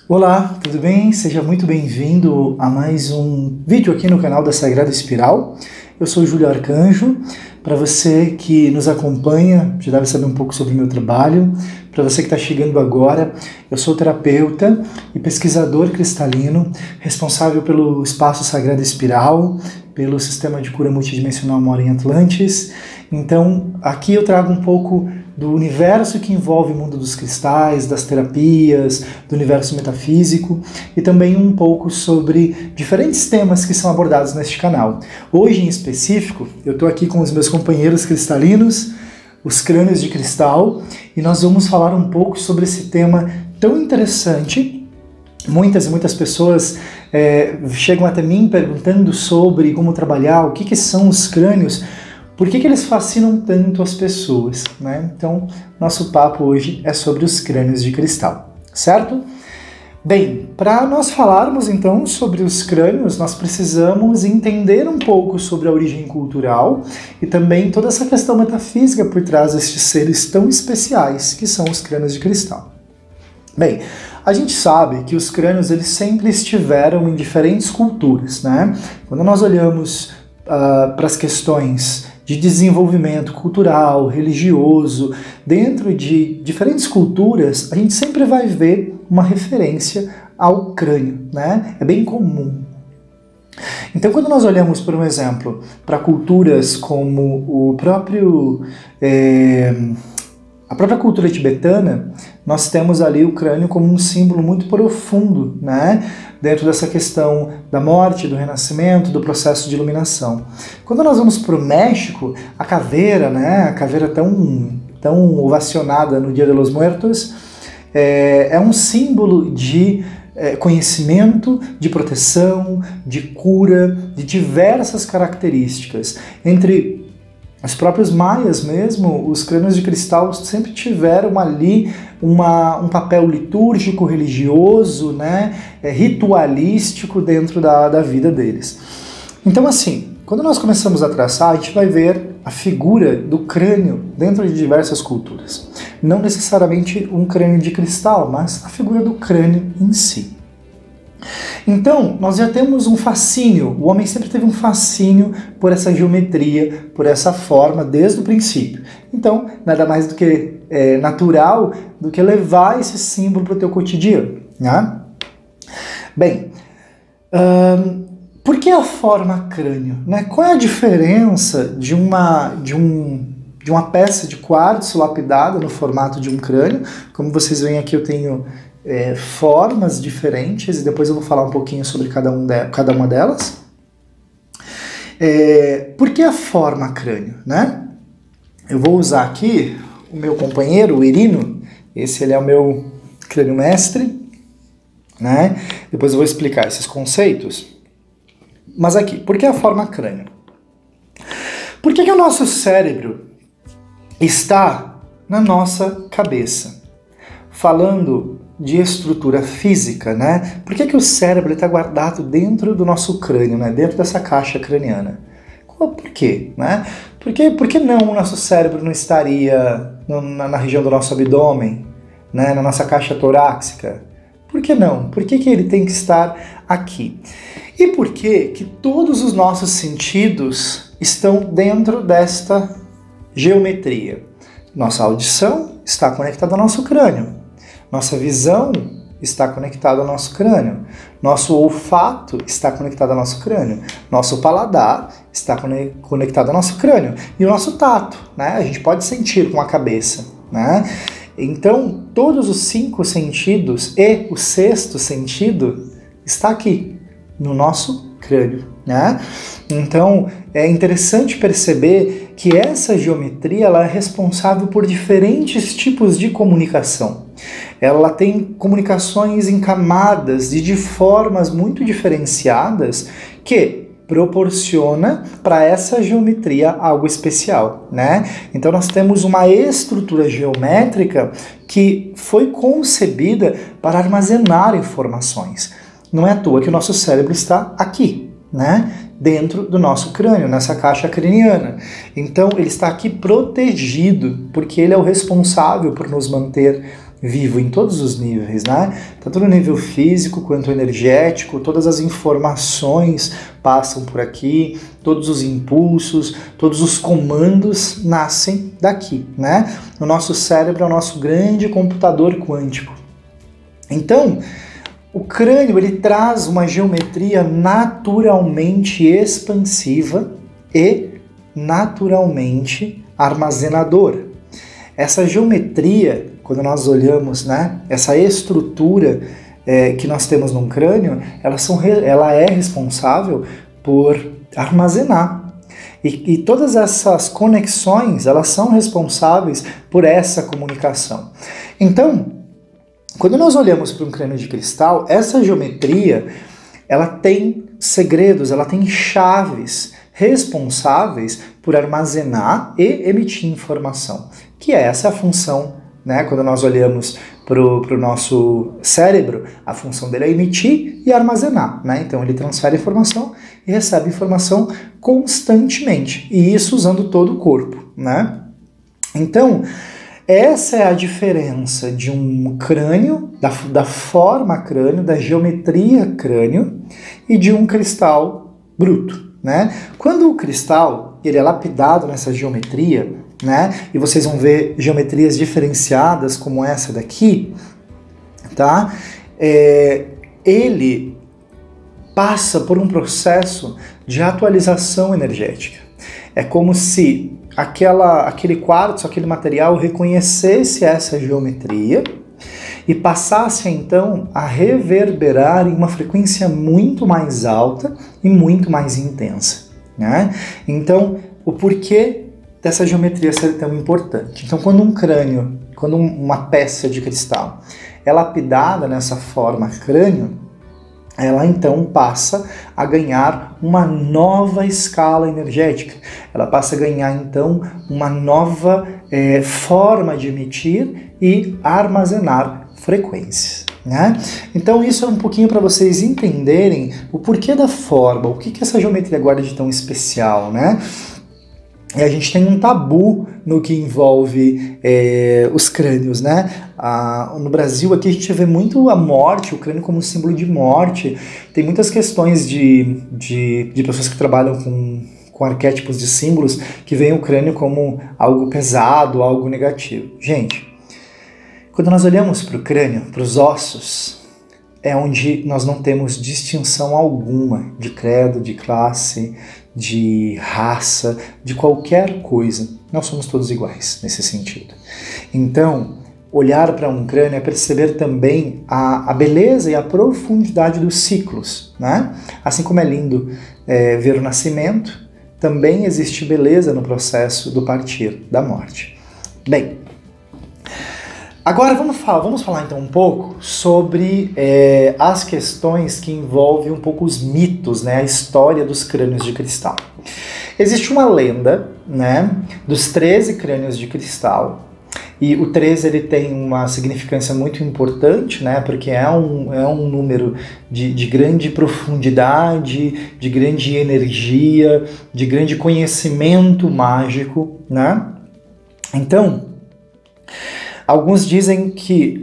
Olá, tudo bem? Seja muito bem-vindo a mais um vídeo aqui no canal da Sagrada Espiral. Eu sou o Júlio Arcanjo. Para você que nos acompanha, já deve saber um pouco sobre o meu trabalho. Para você que está chegando agora, eu sou terapeuta e pesquisador cristalino, responsável pelo Espaço Sagrada Espiral, pelo Sistema de Cura Multidimensional Mora em Atlantis. Então, aqui eu trago um pouco do universo que envolve o mundo dos cristais, das terapias, do universo metafísico e também um pouco sobre diferentes temas que são abordados neste canal. Hoje, em específico, eu estou aqui com os meus companheiros cristalinos, os crânios de cristal, e nós vamos falar um pouco sobre esse tema tão interessante. Muitas e muitas pessoas chegam até mim perguntando sobre como trabalhar, o que são os crânios. Por que eles fascinam tanto as pessoas, né? Então, nosso papo hoje é sobre os crânios de cristal, certo? Bem, para nós falarmos então sobre os crânios, nós precisamos entender um pouco sobre a origem cultural e também toda essa questão metafísica por trás destes seres tão especiais que são os crânios de cristal. Bem, a gente sabe que os crânios eles sempre estiveram em diferentes culturas, né? Quando nós olhamos para as questões de desenvolvimento cultural, religioso, dentro de diferentes culturas, a gente sempre vai ver uma referência ao crânio, né? É bem comum. Então, quando nós olhamos, por um exemplo, para culturas como a própria cultura tibetana, nós temos ali o crânio como um símbolo muito profundo, né? Dentro dessa questão da morte, do renascimento, do processo de iluminação. Quando nós vamos para o México, a caveira, né? A caveira tão ovacionada no Dia de los Muertos, é um símbolo de conhecimento, de proteção, de cura, de diversas características. Entre os próprios maias mesmo, os crânios de cristal sempre tiveram ali um papel litúrgico, religioso, né, ritualístico dentro da vida deles. Então assim, quando nós começamos a traçar, a gente vai ver a figura do crânio dentro de diversas culturas. Não necessariamente um crânio de cristal, mas a figura do crânio em si. Então, nós já temos um fascínio, o homem sempre teve um fascínio por essa geometria, por essa forma, desde o princípio. Então, nada mais do que natural do que levar esse símbolo para o teu cotidiano, né? Bem, por que a forma crânio, né? Qual é a diferença de uma peça de quartzo lapidada no formato de um crânio? Como vocês veem aqui, eu tenho formas diferentes, e depois eu vou falar um pouquinho sobre cada uma delas. Por que a forma crânio, né? Eu vou usar aqui o meu companheiro, o Irino. Ele é o meu crânio mestre, né? Depois eu vou explicar esses conceitos. Mas aqui, por que a forma crânio? Por que o nosso cérebro está na nossa cabeça? Falando de estrutura física, né? Por que o cérebro está guardado dentro do nosso crânio, né? Dentro dessa caixa craniana? Por quê, né? Por que não o nosso cérebro não estaria na região do nosso abdômen, né? Na nossa caixa torácica? Por que não? Por que ele tem que estar aqui? E por que todos os nossos sentidos estão dentro desta geometria? Nossa audição está conectada ao nosso crânio. Nossa visão está conectada ao nosso crânio. Nosso olfato está conectado ao nosso crânio. Nosso paladar está conectado ao nosso crânio. E o nosso tato, né? A gente pode sentir com a cabeça, né? Então, todos os 5 sentidos e o 6º sentido está aqui, no nosso crânio, né? Então, é interessante perceber que essa geometria ela é responsável por diferentes tipos de comunicação. Ela tem comunicações em camadas e de formas muito diferenciadas que proporciona para essa geometria algo especial, né? Então nós temos uma estrutura geométrica que foi concebida para armazenar informações. Não é à toa que o nosso cérebro está aqui, né? Dentro do nosso crânio, nessa caixa craniana. Então ele está aqui protegido, porque ele é o responsável por nos manter vivo em todos os níveis, né? Tanto no nível físico quanto energético, todas as informações passam por aqui, todos os impulsos, todos os comandos nascem daqui, né? O nosso cérebro é o nosso grande computador quântico. Então, o crânio ele traz uma geometria naturalmente expansiva e naturalmente armazenadora. Essa geometria, quando nós olhamos, né, essa estrutura que nós temos num crânio, ela é responsável por armazenar. E todas essas conexões, elas são responsáveis por essa comunicação. Então, quando nós olhamos para um crânio de cristal, essa geometria, ela tem segredos, ela tem chaves responsáveis por armazenar e emitir informação, que essa é a função, né? Quando nós olhamos para o nosso cérebro, a função dele é emitir e armazenar, né? Então ele transfere informação e recebe informação constantemente, e isso usando todo o corpo, né? Então, essa é a diferença de um crânio, da forma crânio, da geometria crânio, e de um cristal bruto, né? Quando o cristal ele é lapidado nessa geometria, né? E vocês vão ver geometrias diferenciadas como essa daqui, tá? Ele passa por um processo de atualização energética. É como se aquele quartzo, aquele material reconhecesse essa geometria e passasse então a reverberar em uma frequência muito mais alta e muito mais intensa, né? Então, o porquê dessa geometria ser tão importante? Então, quando um crânio, quando uma peça de cristal é lapidada nessa forma crânio, ela então passa a ganhar uma nova escala energética. Ela passa a ganhar então uma nova forma de emitir e armazenar frequências, né? Então isso é um pouquinho para vocês entenderem o porquê da forma, o que essa geometria guarda de tão especial, né? E a gente tem um tabu no que envolve os crânios, né? No Brasil aqui a gente vê muito a morte, o crânio como símbolo de morte. Tem muitas questões de pessoas que trabalham com arquétipos de símbolos que veem o crânio como algo pesado, algo negativo. Gente, quando nós olhamos para o crânio, para os ossos, é onde nós não temos distinção alguma de credo, de classe, de raça, de qualquer coisa. Nós somos todos iguais nesse sentido. Então, olhar para um crânio é perceber também a beleza e a profundidade dos ciclos, né? Assim como é lindo ver o nascimento, também existe beleza no processo do partir, da morte. Bem, agora vamos falar então um pouco sobre as questões que envolvem um pouco os mitos, né, a história dos crânios de cristal. Existe uma lenda, né, dos 13 crânios de cristal, e o 13 ele tem uma significância muito importante, né, porque é um número de grande profundidade, de grande energia, de grande conhecimento mágico, né? Então, alguns dizem que,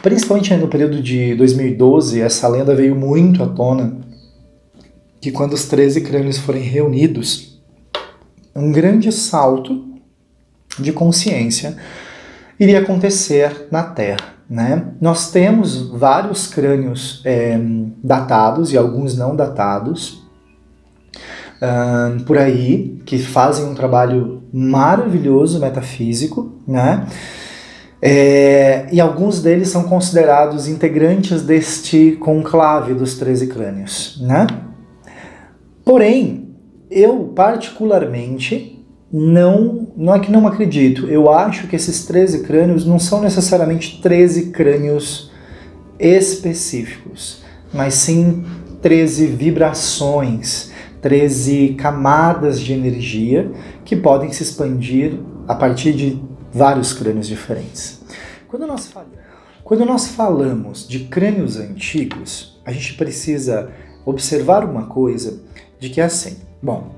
principalmente no período de 2012, essa lenda veio muito à tona, que quando os 13 crânios forem reunidos, um grande salto de consciência iria acontecer na Terra, né? Nós temos vários crânios datados e alguns não datados por aí, que fazem um trabalho maravilhoso metafísico, né? E alguns deles são considerados integrantes deste conclave dos 13 crânios, né? Porém, eu particularmente não é que não acredito, eu acho que esses 13 crânios não são necessariamente 13 crânios específicos, mas sim 13 vibrações, 13 camadas de energia que podem se expandir a partir de vários crânios diferentes. Quando nós falamos de crânios antigos, a gente precisa observar uma coisa de que é assim. Bom,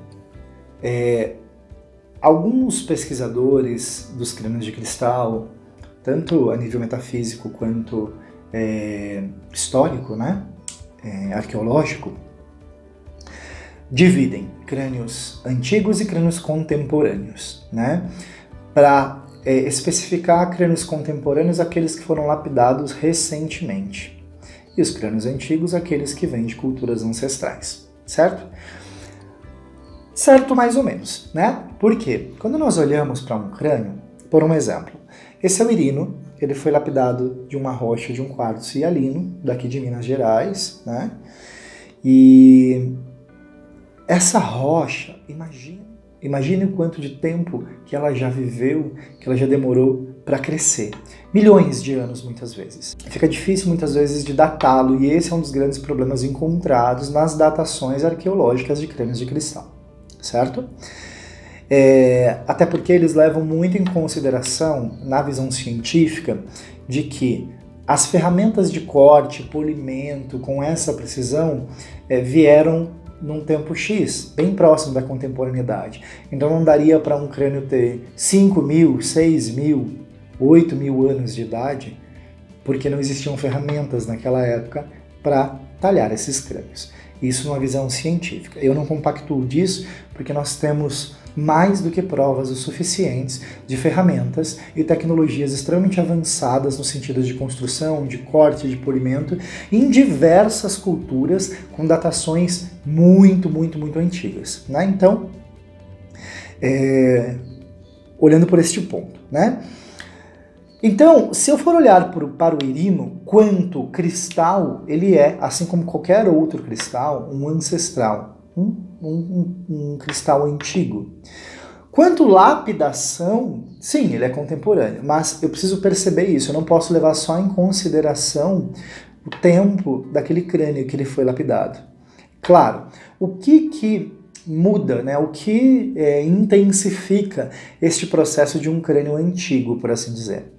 alguns pesquisadores dos crânios de cristal tanto a nível metafísico quanto histórico, né? Arqueológico, dividem crânios antigos e crânios contemporâneos, né? Para especificar crânios contemporâneos, aqueles que foram lapidados recentemente, e os crânios antigos, aqueles que vêm de culturas ancestrais, certo? Certo, mais ou menos, né? Por quê? Quando nós olhamos para um crânio, por um exemplo, esse é o Irino, ele foi lapidado de uma rocha de um quartzo hialino, daqui de Minas Gerais, né? E essa rocha, imagine o quanto de tempo que ela já viveu, que ela já demorou para crescer. Milhões de anos, muitas vezes. Fica difícil, muitas vezes, de datá-lo, e esse é um dos grandes problemas encontrados nas datações arqueológicas de crânios de cristal, certo? Até porque eles levam muito em consideração, na visão científica, de que as ferramentas de corte, polimento, com essa precisão, vieram num tempo X, bem próximo da contemporaneidade. Então não daria para um crânio ter 5.000, 6.000, 8.000 anos de idade, porque não existiam ferramentas naquela época para talhar esses crânios. Isso numa visão científica. Eu não compactuo disso porque nós temos mais do que provas o suficientes de ferramentas e tecnologias extremamente avançadas no sentido de construção, de corte, de polimento, em diversas culturas com datações muito antigas, né? Então, olhando por este ponto, né? Então, se eu for olhar para o Irino, quanto cristal, ele é, assim como qualquer outro cristal, um ancestral, um cristal antigo. Quanto lapidação, sim, ele é contemporâneo, mas eu preciso perceber isso, eu não posso levar só em consideração o tempo daquele crânio que ele foi lapidado. Claro, o que muda, né? O que intensifica este processo de um crânio antigo, por assim dizer?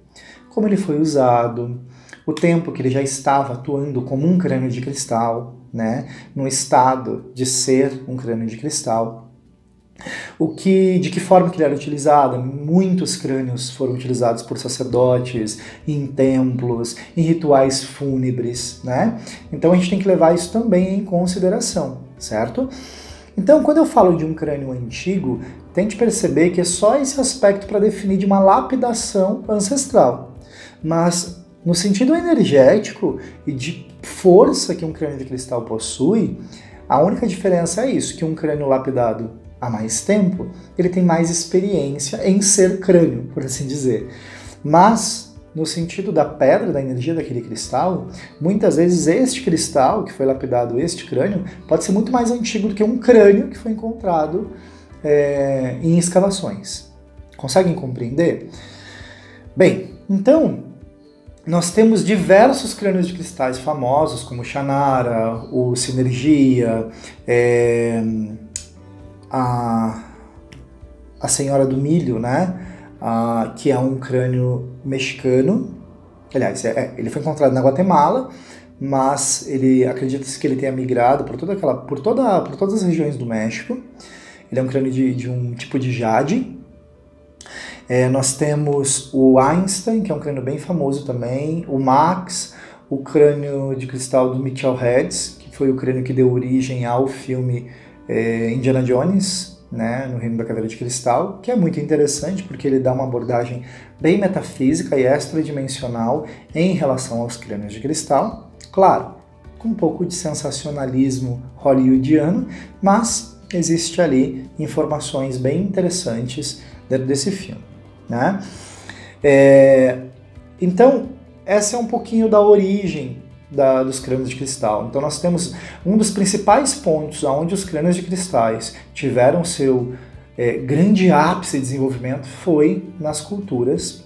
Como ele foi usado, o tempo que ele já estava atuando como um crânio de cristal, né, no estado de ser um crânio de cristal. De que forma que ele era utilizado? Muitos crânios foram utilizados por sacerdotes, em templos, em rituais fúnebres, né? Então a gente tem que levar isso também em consideração, certo? Então, quando eu falo de um crânio antigo, tente perceber que é só esse aspecto para definir de uma lapidação ancestral. Mas, no sentido energético e de força que um crânio de cristal possui, a única diferença é isso, que um crânio lapidado há mais tempo, ele tem mais experiência em ser crânio, por assim dizer. Mas, no sentido da pedra, da energia daquele cristal, muitas vezes este cristal, que foi lapidado, este crânio, pode ser muito mais antigo do que um crânio que foi encontrado em escavações. Conseguem compreender? Bem, então, nós temos diversos crânios de cristais famosos, como o Shannara, o Sinergia, a Senhora do Milho, né? Que é um crânio mexicano. Aliás, ele foi encontrado na Guatemala, mas acredita-se que ele tenha migrado por todas as regiões do México. Ele é um crânio de um tipo de jade. Nós temos o Einstein, que é um crânio bem famoso também, o Max, o crânio de cristal do Mitchell Hedges, que foi o crânio que deu origem ao filme Indiana Jones, né, no Reino da Caveira de Cristal, que é muito interessante porque ele dá uma abordagem bem metafísica e extradimensional em relação aos crânios de cristal, claro, com um pouco de sensacionalismo hollywoodiano, mas existe ali informações bem interessantes dentro desse filme, né? Então, essa é um pouquinho da origem dos crânios de cristal. Então nós temos um dos principais pontos onde os crânios de cristais tiveram seu grande ápice de desenvolvimento foi nas culturas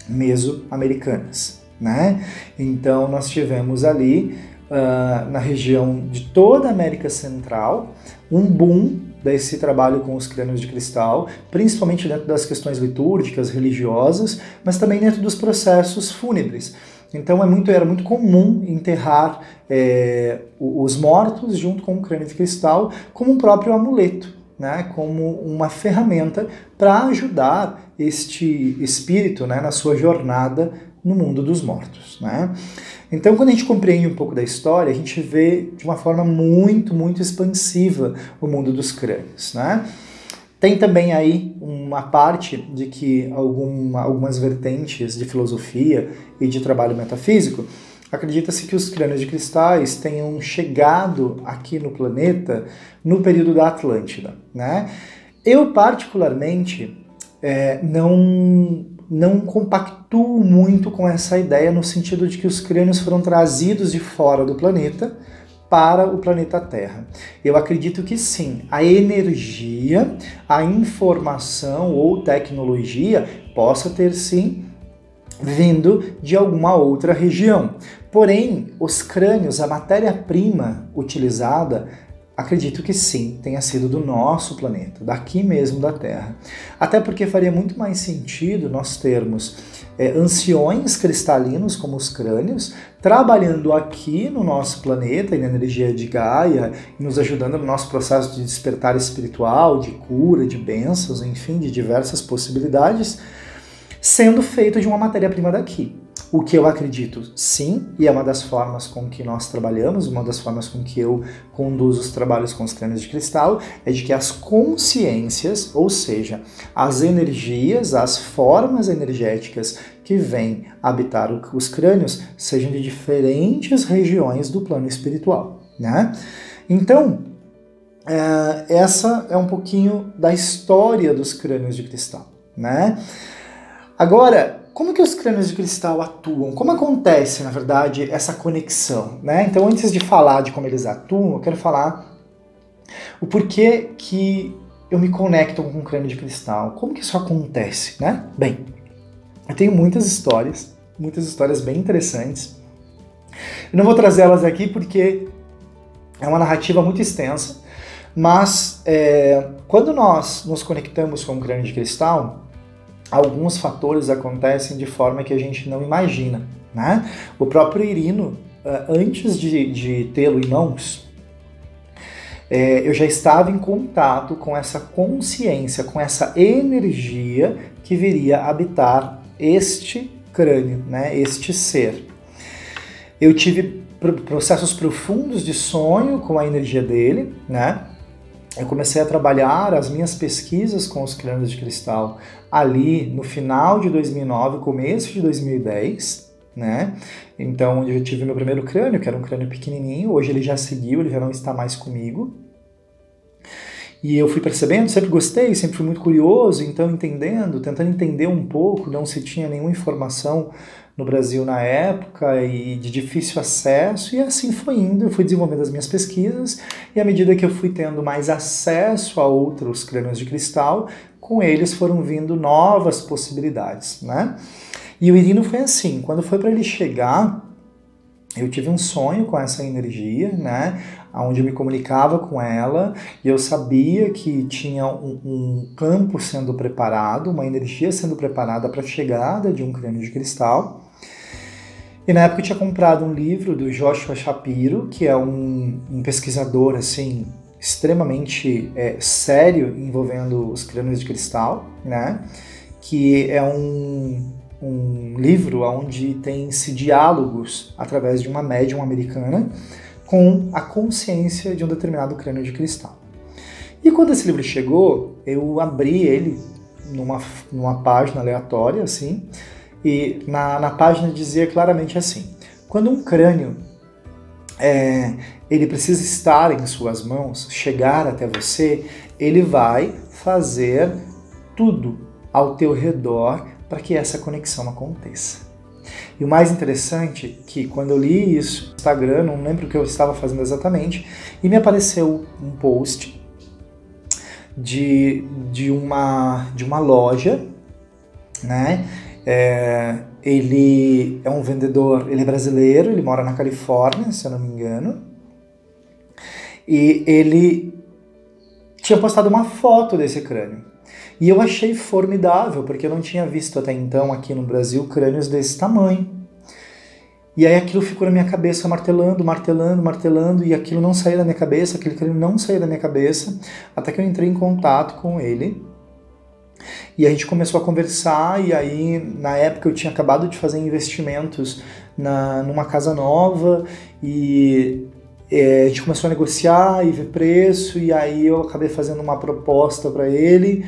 mesoamericanas, né? Então nós tivemos ali na região de toda a América Central um boom desse trabalho com os crânios de cristal, principalmente dentro das questões litúrgicas, religiosas, mas também dentro dos processos fúnebres. Então era muito comum enterrar os mortos junto com o crânio de cristal como um próprio amuleto, né, como uma ferramenta para ajudar este espírito, né, na sua jornada no mundo dos mortos, né? Então, quando a gente compreende um pouco da história, a gente vê de uma forma muito, muito expansiva o mundo dos crânios, né? Tem também aí uma parte de que algumas vertentes de filosofia e de trabalho metafísico, acredita-se que os crânios de cristais tenham chegado aqui no planeta no período da Atlântida, né? Eu, particularmente, não compactuo muito com essa ideia no sentido de que os crânios foram trazidos de fora do planeta para o planeta Terra. Eu acredito que sim, a energia, a informação ou tecnologia possa ter sim vindo de alguma outra região. Porém, os crânios, a matéria-prima utilizada, acredito que sim, tenha sido do nosso planeta, daqui mesmo da Terra. Até porque faria muito mais sentido nós termos anciões cristalinos, como os crânios, trabalhando aqui no nosso planeta e na energia de Gaia, nos ajudando no nosso processo de despertar espiritual, de cura, de bênçãos, enfim, de diversas possibilidades, sendo feito de uma matéria-prima daqui. O que eu acredito, sim, e é uma das formas com que nós trabalhamos, uma das formas com que eu conduzo os trabalhos com os crânios de cristal, é de que as consciências, ou seja, as energias, as formas energéticas que vêm habitar os crânios, sejam de diferentes regiões do plano espiritual, né? Então, essa é um pouquinho da história dos crânios de cristal, né? Agora, como que os crânios de cristal atuam? Como acontece, na verdade, essa conexão, né? Então, antes de falar de como eles atuam, eu quero falar o porquê que eu me conecto com o crânio de cristal. Como que isso acontece, né? Bem, eu tenho muitas histórias bem interessantes. Eu não vou trazê-las aqui porque é uma narrativa muito extensa, mas quando nós nos conectamos com o crânio de cristal, alguns fatores acontecem de forma que a gente não imagina, né? O próprio Irino, antes de tê-lo em mãos, eu já estava em contato com essa consciência, com essa energia que viria habitar este crânio, né? Este ser. Eu tive processos profundos de sonho com a energia dele, né? Eu comecei a trabalhar as minhas pesquisas com os crânios de cristal ali no final de 2009, começo de 2010, né? Então, eu tive meu primeiro crânio, que era um crânio pequenininho. Hoje ele já seguiu, ele já não está mais comigo. E eu fui percebendo, sempre gostei, sempre fui muito curioso, então tentando entender um pouco, não se tinha nenhuma informação no Brasil na época e de difícil acesso, e assim foi indo, eu fui desenvolvendo as minhas pesquisas, e à medida que eu fui tendo mais acesso a outros crânios de cristal, com eles foram vindo novas possibilidades, né? E o Irino foi assim, quando foi para ele chegar, eu tive um sonho com essa energia, né, onde eu me comunicava com ela, e eu sabia que tinha um campo sendo preparado, uma energia sendo preparada para a chegada de um crânio de cristal. E na época eu tinha comprado um livro do Joshua Shapiro, que é um pesquisador assim extremamente sério envolvendo os crânios de cristal, né, que é um livro onde tem-se diálogos através de uma médium americana com a consciência de um determinado crânio de cristal. E quando esse livro chegou, eu abri ele numa página aleatória, assim, e na página dizia claramente assim: quando um crânio ele precisa estar em suas mãos, chegar até você, ele vai fazer tudo ao teu redor para que essa conexão aconteça. E o mais interessante é que quando eu li isso no Instagram, não lembro o que eu estava fazendo exatamente, e me apareceu um post de uma loja, né? Ele é um vendedor, ele é brasileiro, ele mora na Califórnia, se eu não me engano, e ele tinha postado uma foto desse crânio. E eu achei formidável, porque eu não tinha visto até então aqui no Brasil crânios desse tamanho. E aí aquilo ficou na minha cabeça, martelando, martelando, martelando, e aquilo não saía da minha cabeça, aquele crânio não saía da minha cabeça, até que eu entrei em contato com ele. E a gente começou a conversar, e aí na época eu tinha acabado de fazer investimentos numa casa nova, e a gente começou a negociar e ver preço, e aí eu acabei fazendo uma proposta para ele,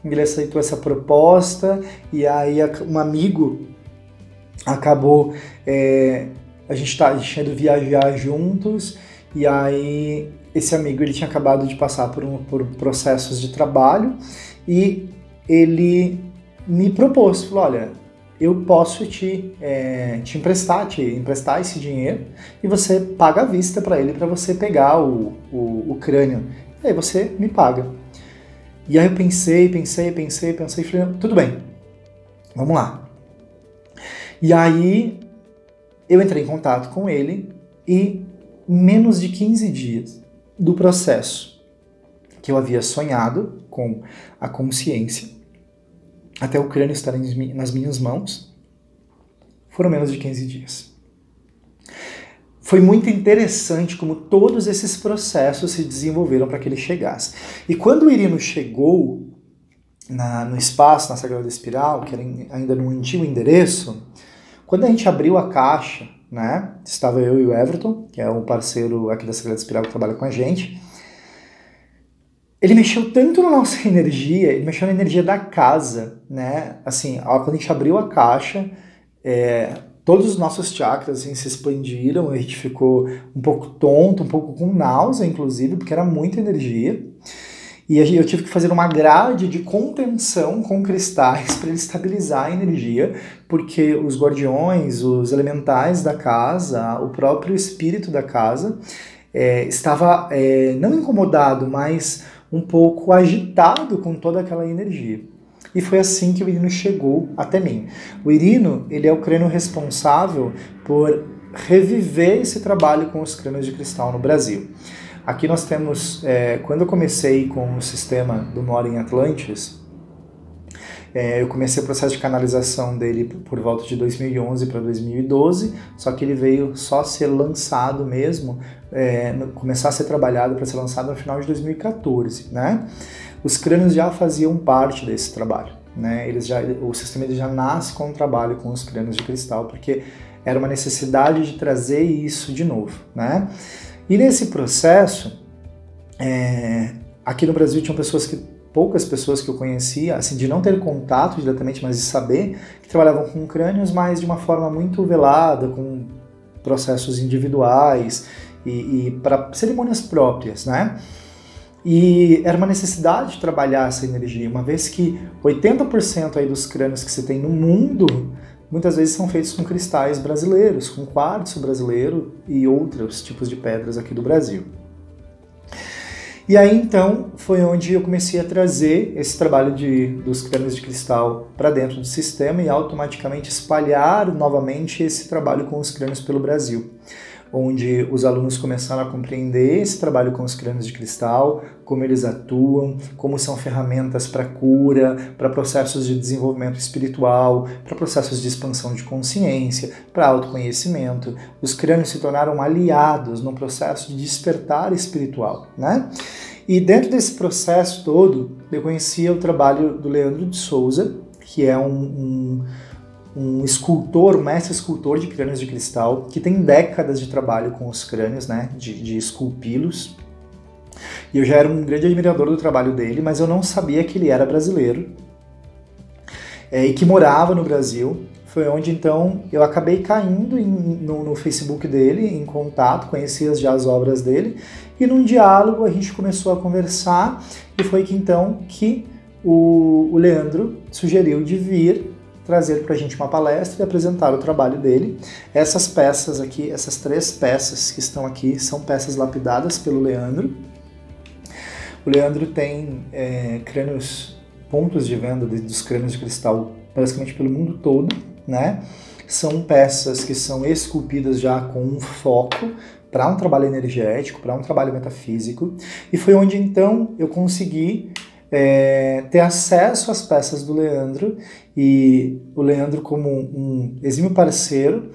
ele aceitou essa proposta, e aí um amigo acabou, a gente tinha ido viajar juntos, e aí esse amigo ele tinha acabado de passar por processos de trabalho, e ele me propôs, falou, olha, eu posso te emprestar esse dinheiro e você paga à vista para ele, para você pegar o crânio. E aí você me paga. E aí eu pensei, e falei, tudo bem, vamos lá. E aí eu entrei em contato com ele e menos de 15 dias do processo que eu havia sonhado com a consciência, até o crânio estar nas minhas mãos, foram menos de 15 dias. Foi muito interessante como todos esses processos se desenvolveram para que ele chegasse. E quando o Irino chegou no espaço, na Sagrada Espiral, que era ainda no antigo endereço, quando a gente abriu a caixa, né, estava eu e o Everton, que é um parceiro aqui da Sagrada Espiral que trabalha com a gente, ele mexeu tanto na nossa energia, ele mexeu na energia da casa, né? Assim, quando a gente abriu a caixa, todos os nossos chakras assim, se expandiram, a gente ficou um pouco tonto, um pouco com náusea, inclusive, porque era muita energia. E eu tive que fazer uma grade de contenção com cristais para ele estabilizar a energia, porque os guardiões, os elementais da casa, o próprio espírito da casa, estava não incomodado, mas um pouco agitado com toda aquela energia. E foi assim que o Irino chegou até mim. O Irino, ele é o crânio responsável por reviver esse trabalho com os crânios de cristal no Brasil. Aqui nós temos, quando eu comecei com o sistema do Mora em Atlantis, eu comecei o processo de canalização dele por volta de 2011 para 2012, só que ele veio só ser lançado mesmo, começar a ser trabalhado para ser lançado no final de 2014, né? Os crânios já faziam parte desse trabalho, né? O sistema já nasce com um trabalho com os crânios de cristal, porque era uma necessidade de trazer isso de novo, né? E nesse processo, aqui no Brasil tinham poucas pessoas que eu conhecia, assim, de não ter contato diretamente, mas de saber, que trabalhavam com crânios, mas de uma forma muito velada, com processos individuais e para cerimônias próprias, né? E era uma necessidade de trabalhar essa energia, uma vez que 80% aí dos crânios que se tem no mundo, muitas vezes são feitos com cristais brasileiros, com quartzo brasileiro e outros tipos de pedras aqui do Brasil. E aí, então, foi onde eu comecei a trazer esse trabalho dos crânios de cristal para dentro do sistema e automaticamente espalhar novamente esse trabalho com os crânios pelo Brasil, onde os alunos começaram a compreender esse trabalho com os crânios de cristal, como eles atuam, como são ferramentas para cura, para processos de desenvolvimento espiritual, para processos de expansão de consciência, para autoconhecimento. Os crânios se tornaram aliados no processo de despertar espiritual, né? E dentro desse processo todo, eu conhecia o trabalho do Leandro de Souza, que é um escultor, um mestre escultor de crânios de cristal, que tem décadas de trabalho com os crânios, né, de esculpi-los. E eu já era um grande admirador do trabalho dele, mas eu não sabia que ele era brasileiro e que morava no Brasil. Foi onde, então, eu acabei caindo no Facebook dele, em contato, conhecia já as obras dele, e num diálogo a gente começou a conversar, e foi que, então, que o Leandro sugeriu de vir trazer para a gente uma palestra e apresentar o trabalho dele. Essas peças aqui, essas 3 peças que estão aqui, são peças lapidadas pelo Leandro. O Leandro tem pontos de venda dos crânios de cristal basicamente pelo mundo todo, né? São peças que são esculpidas já com um foco para um trabalho energético, para um trabalho metafísico, e foi onde então eu consegui ter acesso às peças do Leandro, e o Leandro, como um exímio parceiro,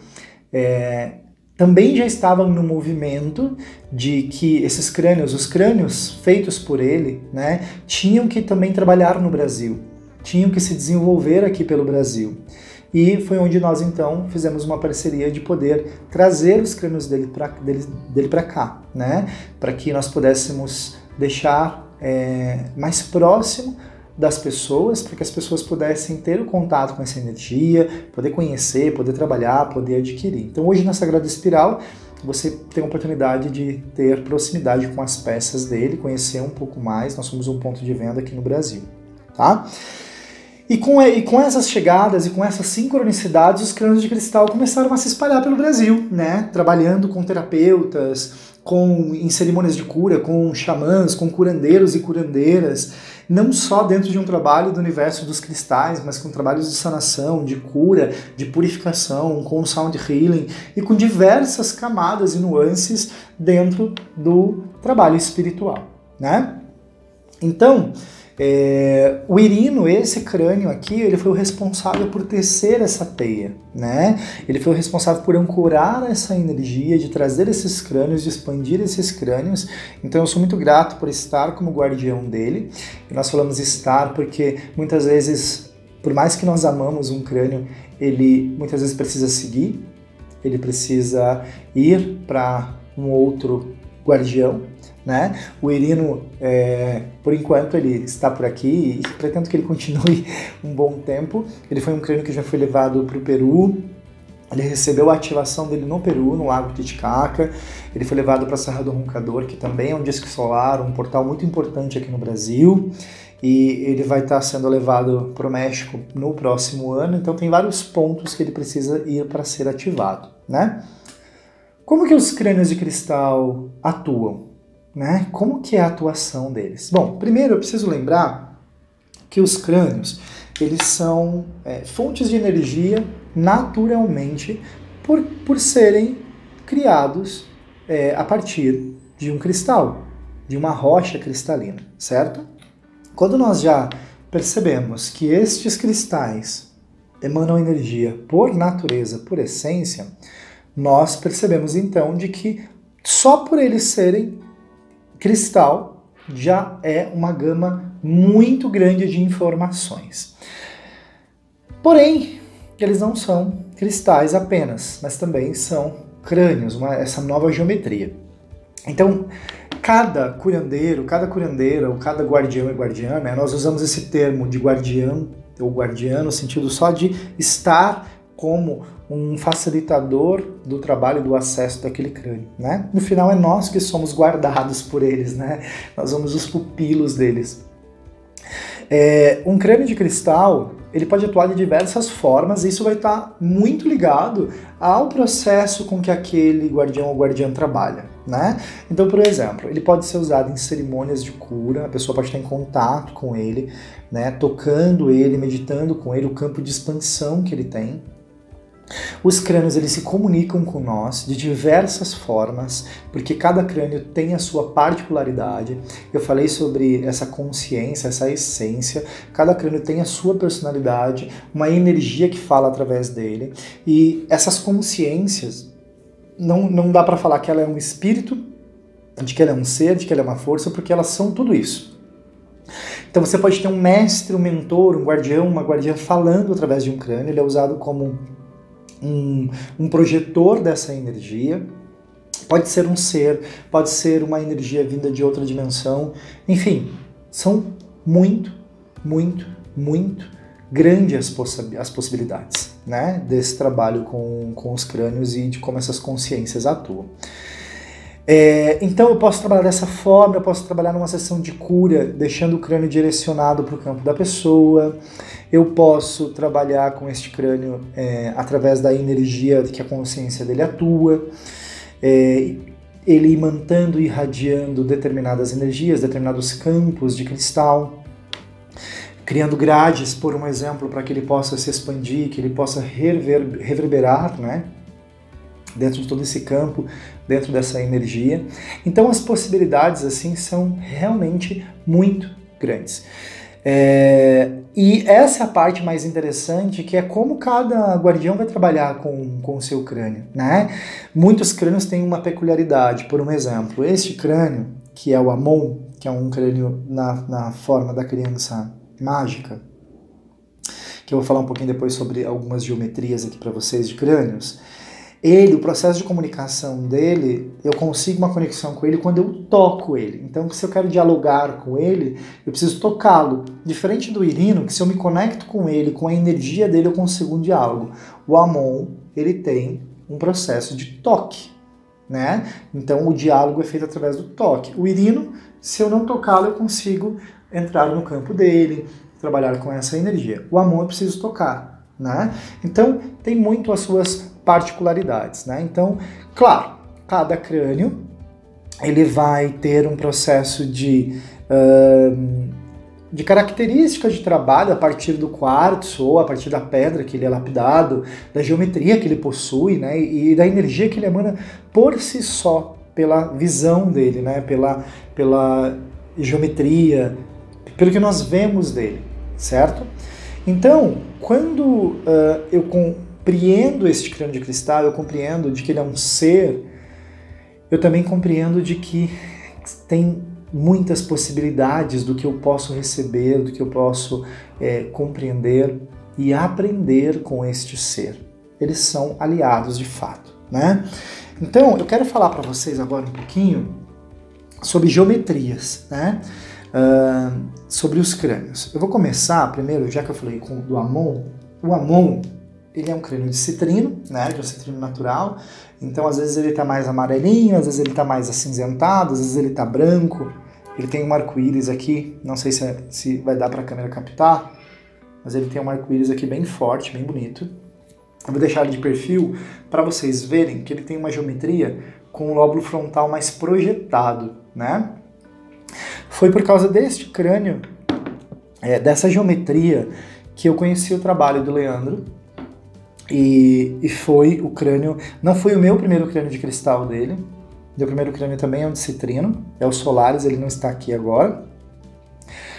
também já estavam no movimento de que esses crânios, os crânios feitos por ele, né, tinham que também trabalhar no Brasil, tinham que se desenvolver aqui pelo Brasil. E foi onde nós, então, fizemos uma parceria de poder trazer os crânios dele para cá, né? Para que nós pudéssemos deixar mais próximo das pessoas, para que as pessoas pudessem ter o contato com essa energia, poder conhecer, poder trabalhar, poder adquirir. Então, hoje, na Sagrada Espiral, você tem a oportunidade de ter proximidade com as peças dele, conhecer um pouco mais. Nós somos um ponto de venda aqui no Brasil, tá? E com essas chegadas e com essas sincronicidades, os crânios de cristal começaram a se espalhar pelo Brasil, né? Trabalhando com terapeutas, em cerimônias de cura, com xamãs, com curandeiros e curandeiras, não só dentro de um trabalho do universo dos cristais, mas com trabalhos de sanação, de cura, de purificação, com sound healing e com diversas camadas e nuances dentro do trabalho espiritual, né? Então, o Irino, esse crânio aqui, ele foi o responsável por tecer essa teia, né? Ele foi o responsável por ancorar essa energia, de trazer esses crânios, de expandir esses crânios. Então eu sou muito grato por estar como guardião dele. E nós falamos estar porque muitas vezes, por mais que nós amamos um crânio, ele muitas vezes precisa seguir, ele precisa ir para um outro guardião, né? O Irino, por enquanto, ele está por aqui e pretendo que ele continue um bom tempo. Ele foi um crânio que já foi levado para o Peru, ele recebeu a ativação dele no Peru, no Lago Titicaca. Ele foi levado para a Serra do Roncador, que também é um disco solar, um portal muito importante aqui no Brasil. E ele vai estar sendo levado para o México no próximo ano, então tem vários pontos que ele precisa ir para ser ativado, né? Como que os crânios de cristal atuam? Né? Como que é a atuação deles? Bom, primeiro eu preciso lembrar que os crânios, eles são fontes de energia naturalmente por serem criados a partir de um cristal, de uma rocha cristalina, certo? Quando nós já percebemos que estes cristais emanam energia por natureza, por essência, nós percebemos então de que só por eles serem cristal já é uma gama muito grande de informações. Porém, eles não são cristais apenas, mas também são crânios, essa nova geometria. Então, cada curandeiro, cada curandeira, ou cada guardião e guardiã, né, nós usamos esse termo de guardião ou guardiã no sentido só de estar como um facilitador do trabalho, do acesso daquele crânio, né? No final é nós que somos guardados por eles, né? Nós somos os pupilos deles. Um crânio de cristal, ele pode atuar de diversas formas e isso vai estar muito ligado ao processo com que aquele guardião ou guardiã trabalha, né? Então, por exemplo, ele pode ser usado em cerimônias de cura, a pessoa pode estar em contato com ele, né? Tocando ele, meditando com ele, o campo de expansão que ele tem. Os crânios, eles se comunicam com nós de diversas formas, porque cada crânio tem a sua particularidade. Eu falei sobre essa consciência, essa essência. Cada crânio tem a sua personalidade, uma energia que fala através dele. E essas consciências, não dá para falar que ela é um espírito, de que ela é um ser, de que ela é uma força, porque elas são tudo isso. Então você pode ter um mestre, um mentor, um guardião, uma guardiã falando através de um crânio. Ele é usado como um projetor dessa energia. Pode ser um ser, pode ser uma energia vinda de outra dimensão. Enfim, são muito grandes as possibilidades, né, desse trabalho com os crânios e de como essas consciências atuam. Então eu posso trabalhar dessa forma, eu posso trabalhar numa sessão de cura, deixando o crânio direcionado para o campo da pessoa. Eu posso trabalhar com este crânio através da energia que a consciência dele atua, ele imantando e irradiando determinadas energias, determinados campos de cristal, criando grades, por um exemplo, para que ele possa se expandir, que ele possa reverberar, né, dentro de todo esse campo, dentro dessa energia. Então as possibilidades assim são realmente muito grandes. E essa é a parte mais interessante, que é como cada guardião vai trabalhar com o seu crânio, né? Muitos crânios têm uma peculiaridade. Por um exemplo, este crânio, que é o Amon, que é um crânio na forma da criança mágica, que eu vou falar um pouquinho depois sobre algumas geometrias aqui para vocês de crânios. O processo de comunicação dele, eu consigo uma conexão com ele quando eu toco ele. Então, se eu quero dialogar com ele, eu preciso tocá-lo. Diferente do Irino, que se eu me conecto com ele, com a energia dele, eu consigo um diálogo. O Amon, ele tem um processo de toque, né? Então, o diálogo é feito através do toque. O Irino, se eu não tocá-lo, eu consigo entrar no campo dele, trabalhar com essa energia. O Amon eu preciso tocar, né? Então, tem muito as suas particularidades, né? Então, claro, cada crânio ele vai ter um processo de características de trabalho a partir do quartzo ou a partir da pedra que ele é lapidado, da geometria que ele possui, né? E da energia que ele emana por si só, pela visão dele, né? Pela geometria, pelo que nós vemos dele, certo? Então, quando eu compreendo este crânio de cristal, eu compreendo de que ele é um ser, eu também compreendo de que tem muitas possibilidades do que eu posso receber, do que eu posso compreender e aprender com este ser. Eles são aliados de fato, né? Então, eu quero falar para vocês agora um pouquinho sobre geometrias, né? Sobre os crânios. Eu vou começar primeiro, já que eu falei do Amon. O Amon, ele é um crânio de citrino, né, de um citrino natural, então às vezes ele está mais amarelinho, às vezes ele está mais acinzentado, às vezes ele está branco, ele tem um arco-íris aqui, não sei se vai dar para a câmera captar, mas ele tem um arco-íris aqui bem forte, bem bonito. Eu vou deixar ele de perfil para vocês verem que ele tem uma geometria com o lóbulo frontal mais projetado, né? Foi por causa deste crânio, dessa geometria, que eu conheci o trabalho do Leandro, e foi o crânio, não foi o meu primeiro crânio de cristal dele, meu primeiro crânio também é um de citrino, é o Solaris, ele não está aqui agora,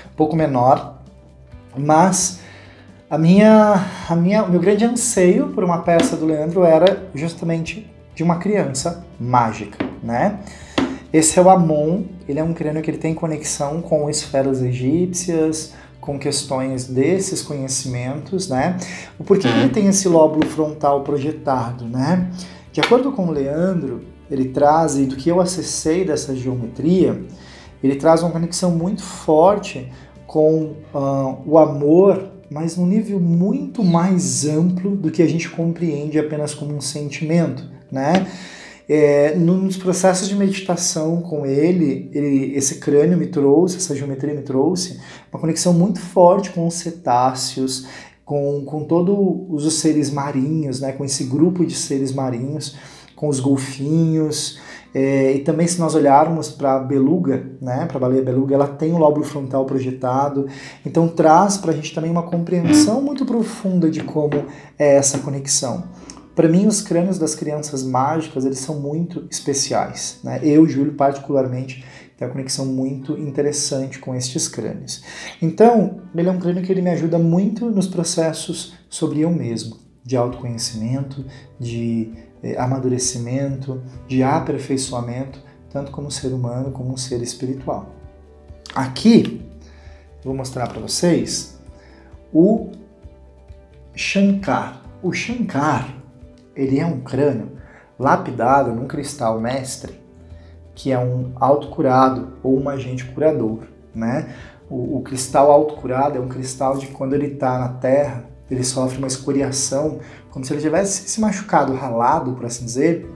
um pouco menor, mas o meu grande anseio por uma peça do Leandro era justamente de uma criança mágica, né? Esse é o Amon, ele é um crânio que ele tem conexão com esferas egípcias, com questões desses conhecimentos, né? O porquê ele tem esse lóbulo frontal projetado, né? De acordo com o Leandro, ele traz, e do que eu acessei dessa geometria, ele traz uma conexão muito forte com o amor, mas num nível muito mais amplo do que a gente compreende apenas como um sentimento, né? Nos processos de meditação com esse crânio me trouxe, essa geometria me trouxe uma conexão muito forte com os cetáceos, com todos os seres marinhos, né, com esse grupo de seres marinhos, com os golfinhos, e também se nós olharmos para a beluga, né, para a baleia beluga, ela tem o lóbulo frontal projetado, então traz para a gente também uma compreensão muito profunda de como é essa conexão. Para mim, os crânios das crianças mágicas, eles são muito especiais, né? Eu, Júlio, particularmente, tenho uma conexão muito interessante com estes crânios. Então, ele é um crânio que ele me ajuda muito nos processos sobre eu mesmo, de autoconhecimento, de amadurecimento, de aperfeiçoamento, tanto como ser humano, como um ser espiritual. Aqui, eu vou mostrar para vocês o Shankar. O Shankar, ele é um crânio lapidado num cristal mestre, que é um autocurado ou um agente curador, né? O cristal autocurado é um cristal de quando ele está na terra, ele sofre uma escoriação, como se ele tivesse se machucado, ralado, por assim dizer,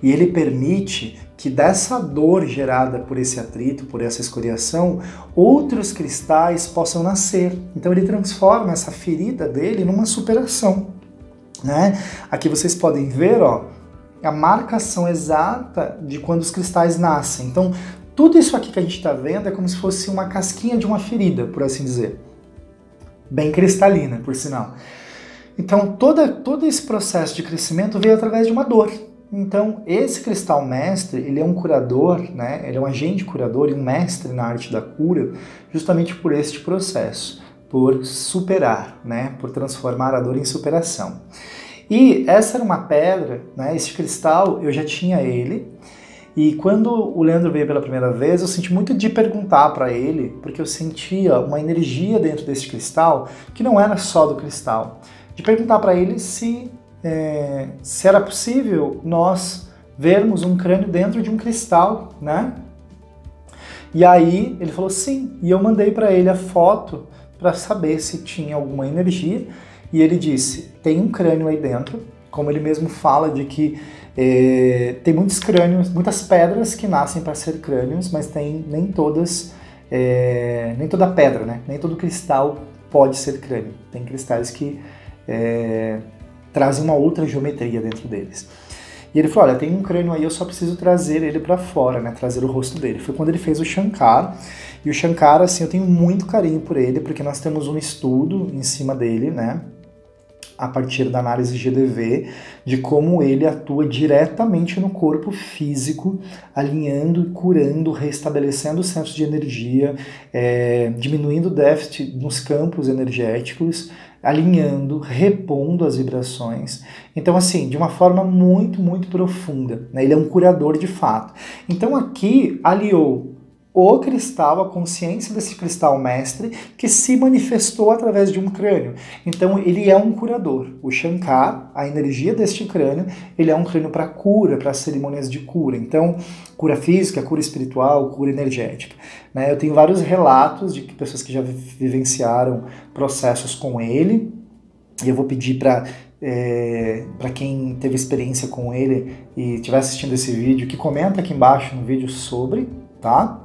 e ele permite que dessa dor gerada por esse atrito, por essa escoriação, outros cristais possam nascer. Então ele transforma essa ferida dele numa superação, né? Aqui vocês podem ver, ó, a marcação exata de quando os cristais nascem. Então, tudo isso aqui que a gente está vendo é como se fosse uma casquinha de uma ferida, por assim dizer. Bem cristalina, por sinal. Então, todo esse processo de crescimento veio através de uma dor, Então, esse cristal mestre, ele é um curador, né? Ele é um agente curador e um mestre na arte da cura, justamente por este processo, por superar, né? Por transformar a dor em superação. E essa era uma pedra, né? Esse cristal, eu já tinha ele, e quando o Leandro veio pela primeira vez, eu senti muito de perguntar para ele, porque eu sentia uma energia dentro desse cristal, que não era só do cristal, de perguntar para ele se era possível nós vermos um crânio dentro de um cristal, né? E aí ele falou sim, e eu mandei para ele a foto para saber se tinha alguma energia, e ele disse, tem um crânio aí dentro, como ele mesmo fala de que tem muitos crânios, muitas pedras que nascem para ser crânios, mas nem toda pedra, né? Nem todo cristal pode ser crânio. Tem cristais que trazem uma outra geometria dentro deles. E ele falou, olha, tem um crânio aí, eu só preciso trazer ele para fora, né? Trazer o rosto dele. Foi quando ele fez o Shankar. E o Shankar, assim, eu tenho muito carinho por ele, porque nós temos um estudo em cima dele, né? A partir da análise GDV, de como ele atua diretamente no corpo físico, alinhando, curando, restabelecendo os centros de energia, diminuindo o déficit nos campos energéticos, alinhando, repondo as vibrações. Então, assim, de uma forma muito, muito profunda, né? Ele é um curador de fato. Então, aqui aliou o cristal, a consciência desse cristal mestre, que se manifestou através de um crânio. Então ele é um curador. O Shankar, a energia deste crânio, ele é um crânio para cura, para cerimônias de cura. Então, cura física, cura espiritual, cura energética. Né? Eu tenho vários relatos de pessoas que já vivenciaram processos com ele, e eu vou pedir para quem teve experiência com ele e estiver assistindo esse vídeo, que comenta aqui embaixo no vídeo sobre, tá?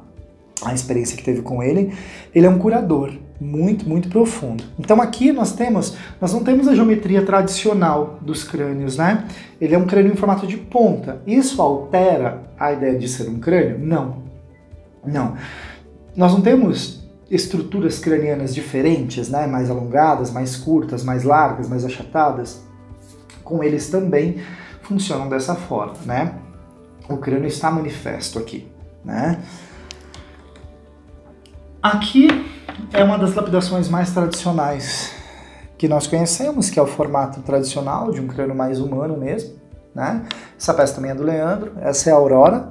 A experiência que teve com ele. Ele é um curador muito, muito profundo. Então aqui nós não temos a geometria tradicional dos crânios, né? Ele é um crânio em formato de ponta. Isso altera a ideia de ser um crânio? Não. Não. Nós não temos estruturas cranianas diferentes, né? Mais alongadas, mais curtas, mais largas, mais achatadas. Com eles também funcionam dessa forma, né? O crânio está manifesto aqui, né? Aqui é uma das lapidações mais tradicionais que nós conhecemos, que é o formato tradicional de um crânio mais humano mesmo, né? Essa peça também é do Leandro, essa é a Aurora,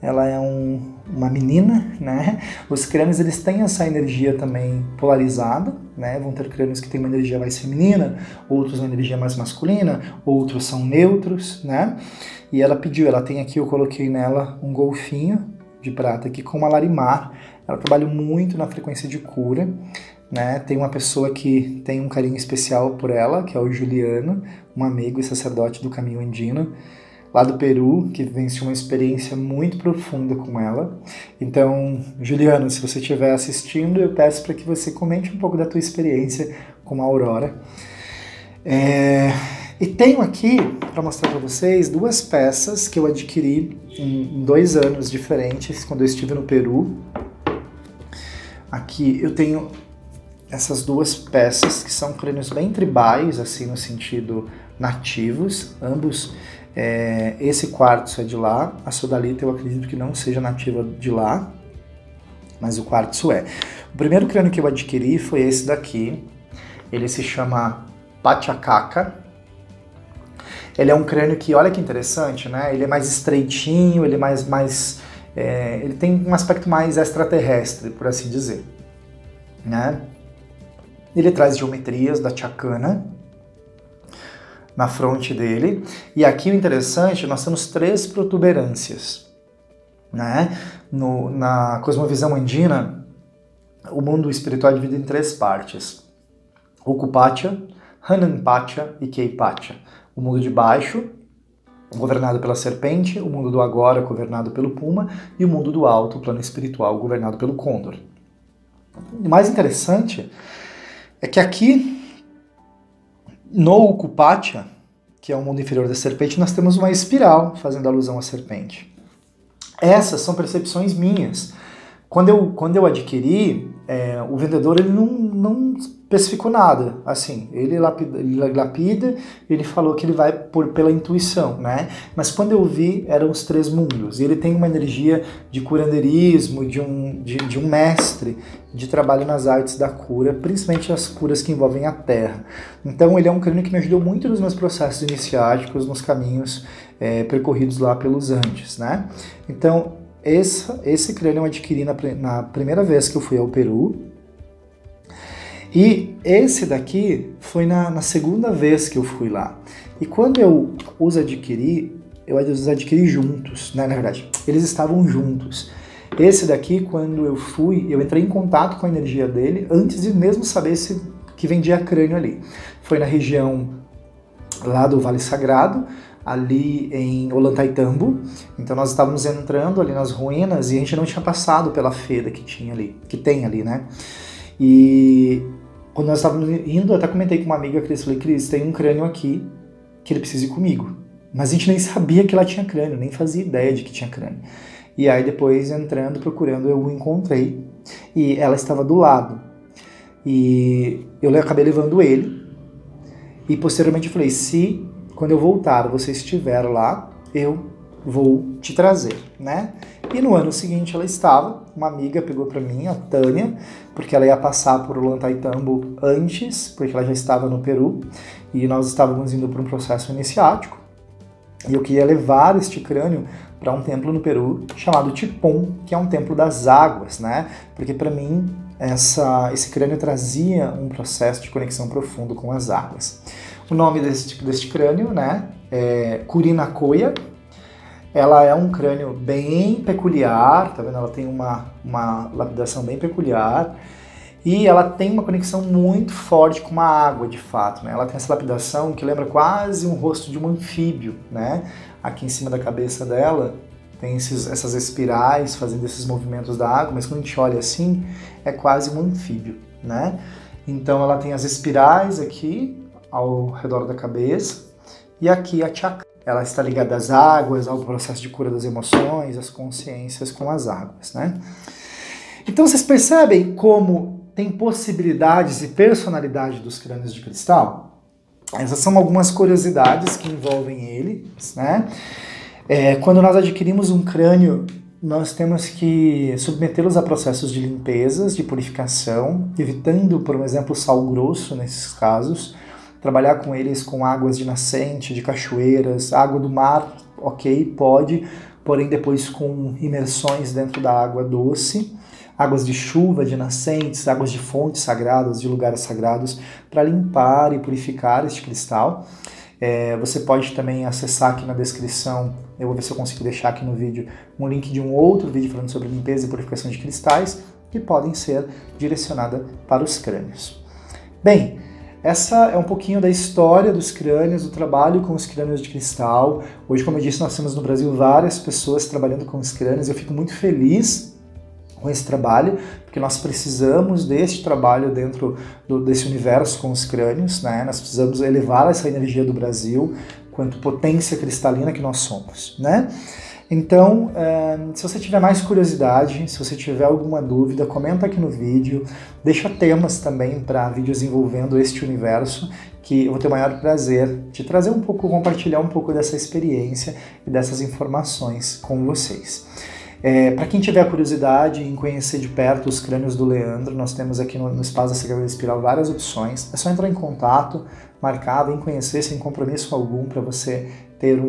ela é uma menina, né? Os crânios, eles têm essa energia também polarizada, né? Vão ter crânios que têm uma energia mais feminina, outros uma energia mais masculina, outros são neutros, né? E ela pediu, ela tem aqui, eu coloquei nela um golfinho de prata aqui com uma larimar. Ela trabalha muito na frequência de cura, né? Tem uma pessoa que tem um carinho especial por ela, que é o Juliano, um amigo e sacerdote do caminho andino, lá do Peru, que vivenciou uma experiência muito profunda com ela. Então, Juliano, se você estiver assistindo, eu peço para que você comente um pouco da tua experiência com a Aurora. E tenho aqui, para mostrar para vocês, duas peças que eu adquiri em 2 anos diferentes, quando eu estive no Peru. Aqui eu tenho essas duas peças, que são crânios bem tribais, assim, no sentido nativos, ambos. Esse quartzo é de lá, a sodalita eu acredito que não seja nativa de lá, mas o quartzo é. O primeiro crânio que eu adquiri foi esse daqui, ele se chama Pachacaca. Ele é um crânio que, olha que interessante, né? Ele é mais estreitinho, ele é ele tem um aspecto mais extraterrestre, por assim dizer, né? Ele traz geometrias da Chakana na fronte dele. E aqui o interessante, nós temos 3 protuberâncias, né? Na cosmovisão andina, o mundo espiritual é dividido em 3 partes: Ukupacha, Hananpacha e Keipacha. O mundo de baixo, governado pela serpente, o mundo do agora, governado pelo puma, e o mundo do alto, o plano espiritual, governado pelo côndor. O mais interessante é que aqui, no Ukupacha, que é o mundo inferior da serpente, nós temos uma espiral, fazendo alusão à serpente. Essas são percepções minhas. Quando eu adquiri, o vendedor ele não não especificou nada, assim, ele lapida, ele falou que ele vai pela intuição, né? Mas quando eu vi, eram os três mundos, e ele tem uma energia de curandeirismo, de um mestre, de trabalho nas artes da cura, principalmente as curas que envolvem a terra. Então ele é um crânio que me ajudou muito nos meus processos iniciáticos, nos caminhos percorridos lá pelos Andes, né? Então, esse crânio eu adquiri na primeira vez que eu fui ao Peru, e esse daqui foi na segunda vez que eu fui lá. E quando eu os adquiri juntos, né? Na verdade, eles estavam juntos. Esse daqui, quando eu fui, eu entrei em contato com a energia dele antes de mesmo saber que vendia crânio ali. Foi na região lá do Vale Sagrado, ali em Ollantaytambo. Então nós estávamos entrando ali nas ruínas e a gente não tinha passado pela feira que tem ali, né? E quando nós estávamos indo, eu até comentei com uma amiga, Cris, falei, Cris, tem um crânio aqui que ele precisa ir comigo. Mas a gente nem sabia que ela tinha crânio, nem fazia ideia de que tinha crânio. E aí depois, entrando, procurando, eu o encontrei e ela estava do lado. E eu acabei levando ele e posteriormente eu falei, se quando eu voltar você estiver lá, eu vou te trazer, né? E no ano seguinte ela estava, uma amiga pegou para mim, a Tânia, porque ela ia passar por Ollantaytambo antes, porque ela já estava no Peru, e nós estávamos indo para um processo iniciático, e eu queria levar este crânio para um templo no Peru chamado Tipon, que é um templo das águas, né? Porque para mim esse crânio trazia um processo de conexão profundo com as águas. O nome deste crânio, né, é Kurinakoya. Ela é um crânio bem peculiar, tá vendo? Ela tem uma lapidação bem peculiar e ela tem uma conexão muito forte com a água, de fato, né? Ela tem essa lapidação que lembra quase um rosto de um anfíbio, né? Aqui em cima da cabeça dela tem essas espirais fazendo esses movimentos da água, mas quando a gente olha assim, é quase um anfíbio, né? Então ela tem as espirais aqui ao redor da cabeça e aqui a chakra. Ela está ligada às águas, ao processo de cura das emoções, às consciências com as águas, né? Então vocês percebem como tem possibilidades e personalidade dos crânios de cristal? Essas são algumas curiosidades que envolvem eles, né? Quando nós adquirimos um crânio, nós temos que submetê-los a processos de limpezas, de purificação, evitando, por exemplo, sal grosso nesses casos, trabalhar com eles com águas de nascente, de cachoeiras, água do mar, ok, pode, porém depois com imersões dentro da água doce, águas de chuva, de nascentes, águas de fontes sagradas, de lugares sagrados, para limpar e purificar este cristal. Você pode também acessar aqui na descrição, eu vou ver se eu consigo deixar aqui no vídeo, um link de um outro vídeo falando sobre limpeza e purificação de cristais, que podem ser direcionadas para os crânios. Bem, essa é um pouquinho da história dos crânios, do trabalho com os crânios de cristal. Hoje, como eu disse, nós temos no Brasil várias pessoas trabalhando com os crânios. Eu fico muito feliz com esse trabalho, porque nós precisamos deste trabalho dentro desse universo com os crânios, né? Nós precisamos elevar essa energia do Brasil, quanto potência cristalina que nós somos, né? Então, se você tiver mais curiosidade, se você tiver alguma dúvida, comenta aqui no vídeo, deixa temas também para vídeos envolvendo este universo, que eu vou ter o maior prazer de trazer um pouco, compartilhar um pouco dessa experiência e dessas informações com vocês. Para quem tiver curiosidade em conhecer de perto os crânios do Leandro, nós temos aqui no Espaço da Sagrada Espiral várias opções. É só entrar em contato, marcar, vem conhecer sem compromisso algum para você ter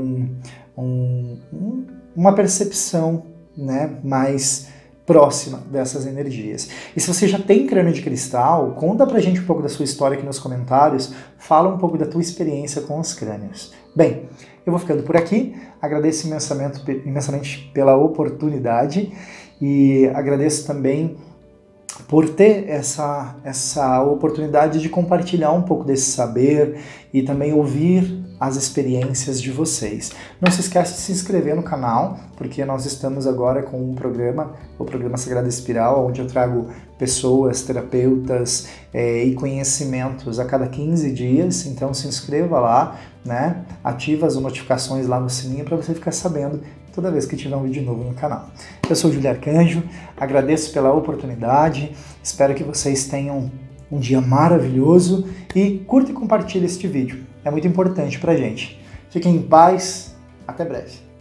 uma percepção, né, mais próxima dessas energias. E se você já tem crânio de cristal, conta pra gente um pouco da sua história aqui nos comentários, fala um pouco da tua experiência com os crânios. Bem, eu vou ficando por aqui, agradeço imensamente pela oportunidade e agradeço também por ter essa oportunidade de compartilhar um pouco desse saber e também ouvir as experiências de vocês. Não se esqueça de se inscrever no canal, porque nós estamos agora com o programa Sagrada Espiral, onde eu trago pessoas, terapeutas e conhecimentos a cada 15 dias, então se inscreva lá, né? Ativa as notificações lá no sininho para você ficar sabendo toda vez que tiver um vídeo novo no canal. Eu sou o Júlio Arcanjo, agradeço pela oportunidade, espero que vocês tenham um dia maravilhoso e curta e compartilha este vídeo. É muito importante pra gente. Fiquem em paz, até breve.